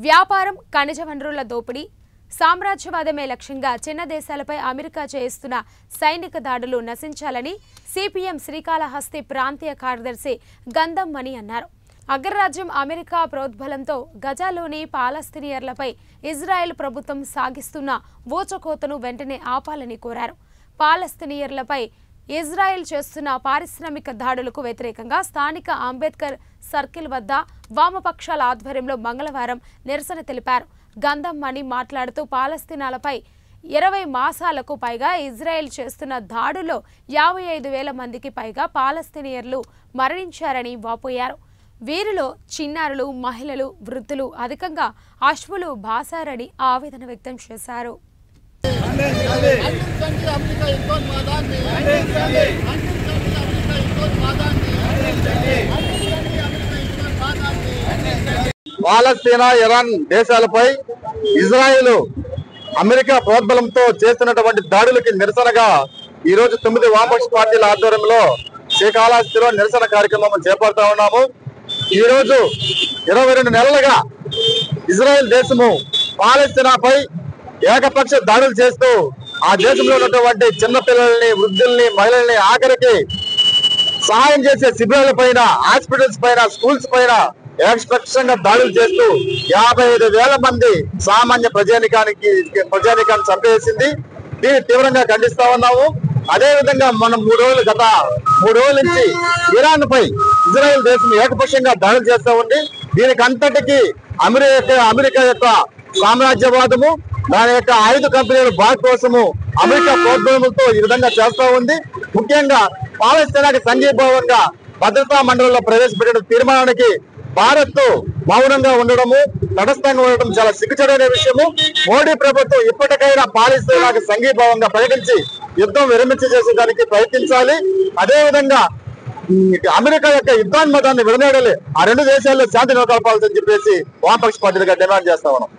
వ్యాపారం, ఖనిజ వనరుల దోపిడీ, సామ్రాజ్యవాదమే లక్ష్యంగా చిన్న దేశాలపై అమెరికా చేస్తున్న సైనిక దాడులు నశించాలని సిపిఎం శ్రీకాళహస్తి ప్రాంతీయ కార్యదర్శి గంధం మణి అన్నారు. అగ్రరాజ్యం అమెరికా ప్రోద్బలంతో గజాలోని పాలస్తీనియర్లపై ఇజ్రాయెల్ ప్రభుత్వం సాగిస్తున్న ఊచకోతను వెంటనే ఆపాలని కోరారు. పాలస్తీనియర్లపై ఇజ్రాయెల్ చేస్తున్న పారిశ్రామిక దాడులకు వ్యతిరేకంగా స్థానిక అంబేద్కర్ సర్కిల్ వద్ద వామపక్షాల ఆధ్వర్యంలో మంగళవారం నిరసన తెలిపారు. గంధం మణి మాట్లాడుతూ పాలస్తీనాలపై 20 మాసాలకు పైగా ఇజ్రాయెల్ చేస్తున్న దాడుల్లో 55,000 మందికి పైగా పాలస్తీనియర్లు మరణించారని వాపోయారు. వీరిలో చిన్నారులు, మహిళలు, వృద్ధులు, అధికంగా అశ్వులు బాసారని ఆవేదన వ్యక్తం చేశారు. పాలస్తీనా, ఇరాన్ దేశాలపై ఇజ్రాయెల్ అమెరికా ప్రోద్బలంతో చేస్తున్నటువంటి దాడులకి నిరసనగా ఈ రోజు 9 వామపక్ష పార్టీల ఆధ్వర్యంలో శ్రీకాళహస్తిలో నిరసన కార్యక్రమం చేపడతా ఉన్నాము. ఈ రోజు 22 నెలలుగా ఇజ్రాయెల్ దేశము పాలస్తీనాపై ఏకపక్ష దాడులు చేస్తూ ఆ దేశంలో ఉన్నటువంటి చిన్న పిల్లల్ని, వృద్ధుల్ని, మహిళల్ని, ఆఖరికి సహాయం చేసే శిబిరాల పైన, హాస్పిటల్స్ పైన, స్కూల్స్ పైన ఏకపక్షంగా దాడులు చేస్తూ 55,000 మంది సామాన్య ప్రజానికాన్ని చంపేసింది. దీన్ని తీవ్రంగా ఖండిస్తా ఉన్నాము. అదే విధంగా మనం గత 3 రోజుల నుంచి ఇరాన్ పై ఇజ్రాయెల్ దేశం ఏకపక్షంగా దాడులు చేస్తూ ఉంది. దీనికి అంతటికీ అమెరికా యొక్క సామ్రాజ్యవాదము, దాని యొక్క ఆయుధ కంపెనీల బాధ కోసము అమెరికా ప్రోద్బలంతో ఈ విధంగా చేస్తూ ఉంది. ముఖ్యంగా పాలస్తీనాకి సంఘీభావంగా భద్రతా మండలిలో ప్రవేశపెట్టిన తీర్మానానికి భారత్ మౌనంగా ఉండడము, తటస్థంగా ఉండడం చాలా సిగ్గుచేటైన విషయము. మోడీ ప్రభుత్వం ఇప్పటికైనా పాలస్తీనాకి సంఘీభావంగా ప్రకటించి యుద్ధం విరమించి చేసేదానికి ప్రయత్నించాలి. అదేవిధంగా అమెరికా యొక్క యుద్ధాన్మతాన్ని విడనాడాలి. ఆ 2 దేశాల్లో శాంతి నెలకొల్పాలని చెప్పేసి వామపక్ష పార్టీలుగా డిమాండ్ చేస్తా ఉన్నాం.